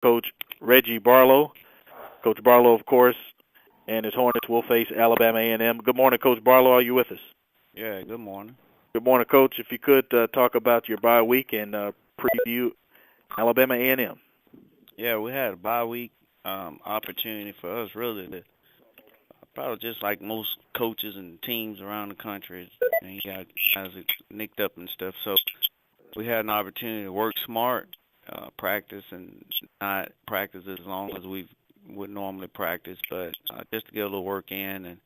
Coach Reggie Barlow. Coach Barlow, of course, and his Hornets will face Alabama A&M. Good morning, Coach Barlow. Are you with us? Yeah, good morning. Good morning, Coach. If you could talk about your bye week and preview Alabama A&M. Yeah, we had a bye week opportunity for us really to probably just like most coaches and teams around the country, and you got guys that nicked up and stuff. So we had an opportunity to work smart, practice, and not practice as long as we would normally practice, but just to get a little work in, and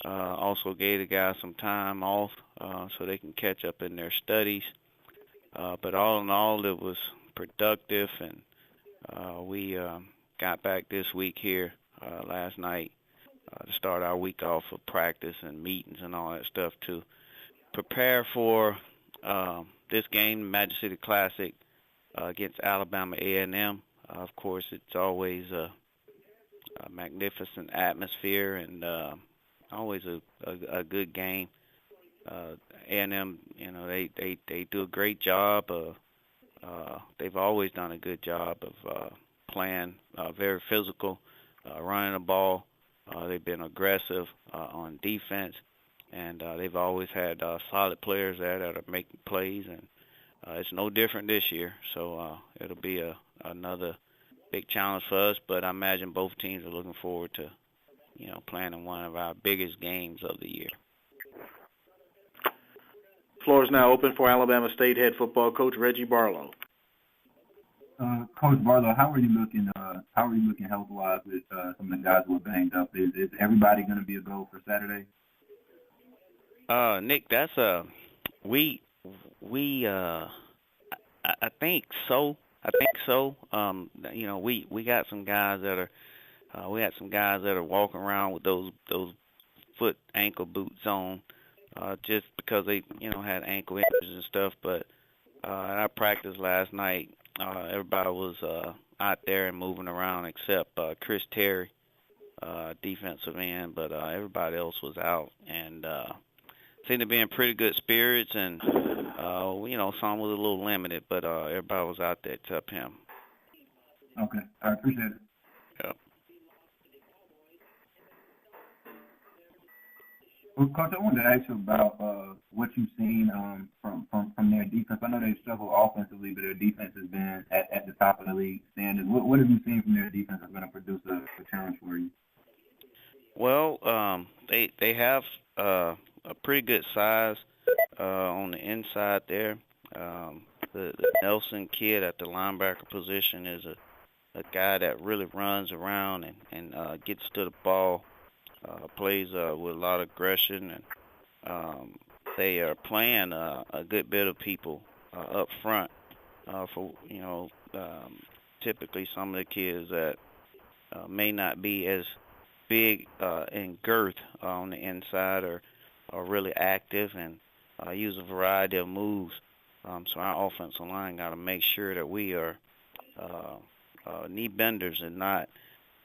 also gave the guys some time off so they can catch up in their studies. But all in all, it was productive, and we got back this week here last night to start our week off of practice and meetings and all that stuff to prepare for this game, Magic City Classic against Alabama A&M. Of course, it's always a magnificent atmosphere and always a good game. A&M, they do a great job. They've always done a good job of playing very physical, running the ball. They've been aggressive on defense, and they've always had solid players there that are making plays, and it's no different this year. So it'll be another big challenge for us, but I imagine both teams are looking forward to, playing in one of our biggest games of the year. Floor is now open for Alabama State head football coach Reggie Barlow. Coach Barlow, how are you looking? How are you looking health-wise with some of the guys who are banged up? Is everybody going to be a go for Saturday? Nick, that's we I think so. We got some guys that are we had some guys that are walking around with those foot ankle boots on, just because they had ankle injuries and stuff. But at our practice last night, everybody was out there and moving around except Chris Terry, defensive end, but everybody else was out and seemed to be in pretty good spirits, and some was a little limited, but everybody was out there except him. Okay, I appreciate it. Yep. Well, Coach, I wanted to ask you about what you've seen from their defense. I know they've struggled offensively, but their defense has been at the top of the league standards. What have you seen from their defense that's going to produce a challenge for you? Well, they have a pretty good size on the inside there. The Nelson kid at the linebacker position is a guy that really runs around and gets to the ball. Plays with a lot of aggression, and they are playing a good bit of people up front. Typically some of the kids that may not be as big in girth on the inside are really active and use a variety of moves. So our offensive line got to make sure that we are knee benders and not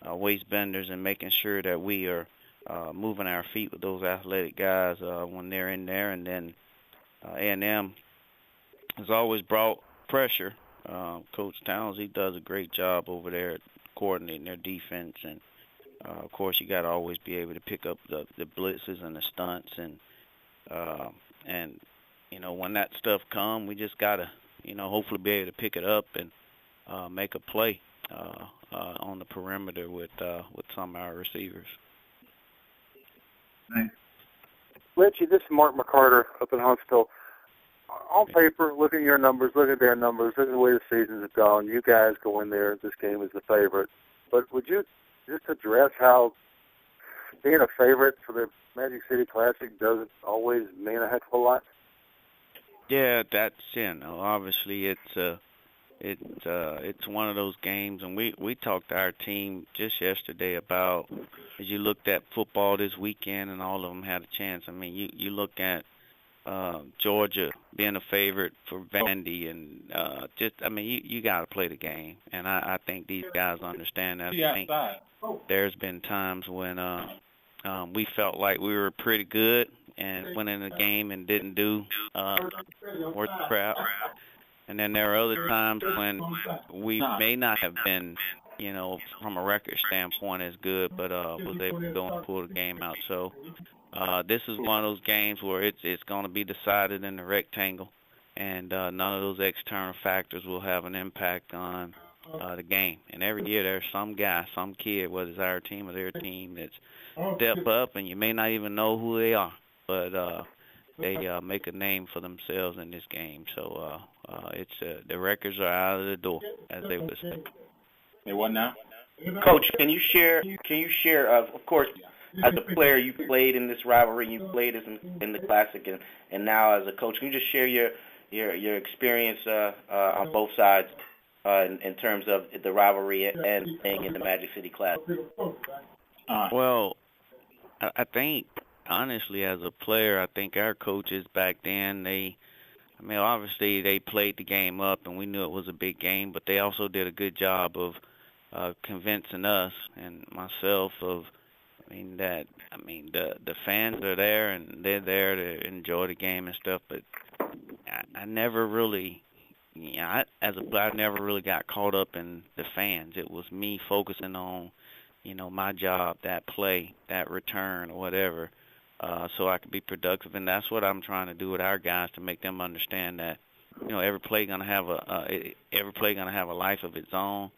waist benders, and making sure that we are moving our feet with those athletic guys when they're in there. And then A&M has always brought pressure. Coach Towns, he does a great job over there coordinating their defense. And, of course, you got to always be able to pick up the blitzes and the stunts. And when that stuff comes, we just got to, hopefully be able to pick it up and make a play on the perimeter with some of our receivers. Thanks. Richie, this is Mark McCarter up in Huntsville. On paper, look at your numbers, look at their numbers, look at the way the seasons have gone. You guys go in there, this game is the favorite. But would you just address how being a favorite for the Magic City Classic doesn't always mean a heck of a lot? Yeah, that's obviously it's one of those games, and we talked to our team just yesterday about, as you looked at football this weekend and all of them had a chance. I mean, you look at Georgia being a favorite for Vandy, and you got to play the game, and I think these guys understand that. I think there's been times when we felt like we were pretty good and went in the game and didn't do worth the crap. And then there are other times when we may not have been, from a record standpoint as good, but was able to go and pull the game out. So this is one of those games where it's going to be decided in the rectangle, and none of those external factors will have an impact on the game. And every year there's some guy, some kid, whether it's our team or their team, that's step up, and you may not even know who they are, but they make a name for themselves in this game. So it's the records are out of the door, as they would say. Hey, what now? Coach, can you share? Of course, as a player, you played in this rivalry, you played in the Classic, and now as a coach, can you just share your experience on both sides in terms of the rivalry and playing in the Magic City Classic? Well, I think honestly, as a player, I think our coaches back then obviously they played the game up, and we knew it was a big game, but they also did a good job of convincing us and myself of, the fans are there and they're there to enjoy the game and stuff, but I never really, as a player, I never really got caught up in the fans. It was me focusing on, my job, that play, that return, or whatever, so I could be productive, and that's what I'm trying to do with our guys, to make them understand that, every play gonna have a life of its own,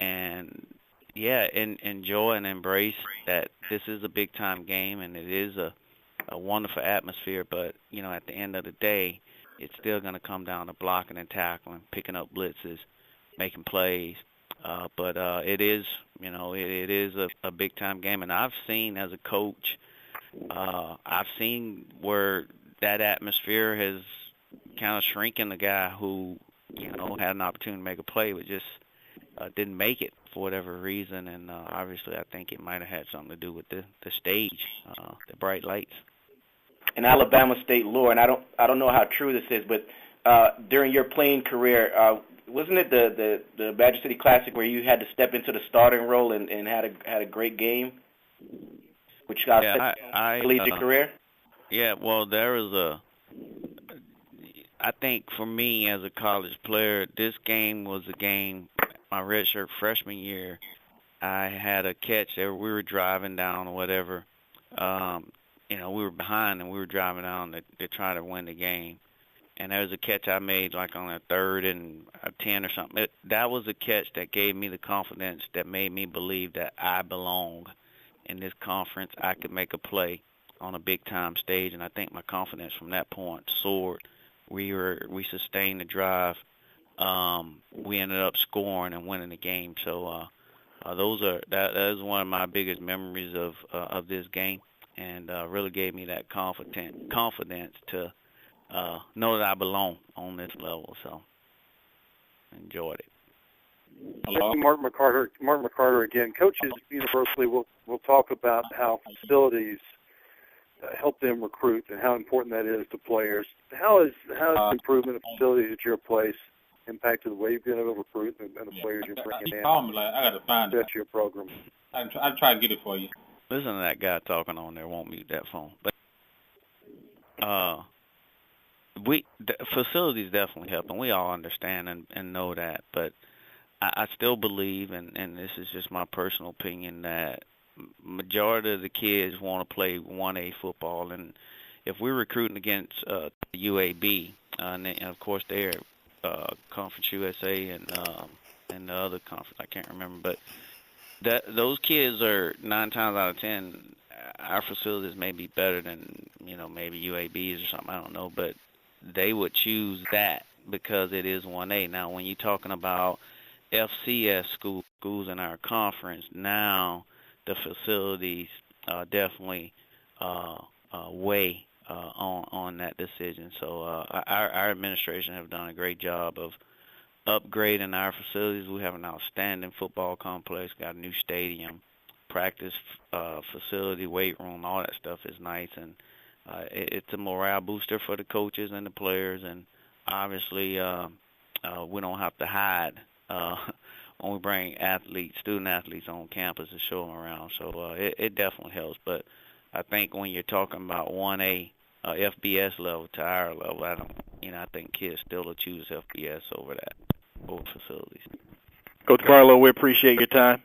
and enjoy and embrace that this is a big time game, and it is a wonderful atmosphere. But at the end of the day, it's still gonna come down to blocking and tackling, picking up blitzes, making plays. But it is, it is a big time game, and I've seen as a coach, I've seen where that atmosphere has kind of shrinking the guy who, had an opportunity to make a play but just didn't make it for whatever reason, and obviously I think it might have had something to do with the stage, the bright lights. In Alabama State lore, and I don't know how true this is, but during your playing career, wasn't it the Magic City Classic where you had to step into the starting role and had a great game, which got collegiate career? Yeah, well, there was I think for me as a college player, this game was a game. My redshirt freshman year, I had a catch there. We were driving down or whatever. We were behind and we were driving down to try to win the game. And there was a catch I made like on a 3rd and a 10 or something. That was a catch that gave me the confidence that made me believe that I belong in this conference. I could make a play on a big-time stage, and I think my confidence from that point soared. We sustained the drive. We ended up scoring and winning the game. So that is one of my biggest memories of this game, and really gave me that confidence to know that I belong on this level. So enjoyed it. Hello? Mark McCarter again. Coaches universally will talk about how facilities help them recruit and how important that is to players. How has the improvement of facilities at your place impacted the way you've been able to recruit and the players you're bringing in? I got to find it. That's your program. I'll try to get it for you. Listen to that guy talking on there. Won't mute that phone. But the facilities definitely help, and we all understand and know that. But I still believe, and this is just my personal opinion, that majority of the kids want to play 1A football, and if we're recruiting against the UAB, and of course they're Conference USA and the other conference, I can't remember, but those kids are 9 times out of 10. Our facilities may be better than maybe UAB's or something, I don't know, but they would choose that because it is 1A. Now, when you're talking about FCS schools in our conference, now the facilities definitely weigh on that decision. So our administration have done a great job of upgrading our facilities. We have an outstanding football complex, got a new stadium, practice facility, weight room, all that stuff is nice, and it's a morale booster for the coaches and the players, and obviously we don't have to hide when we bring student athletes on campus to show them around. So it definitely helps. But I think when you're talking about 1A FBS level to our level. I think kids still will choose FBS over facilities. Coach Barlow, we appreciate your time.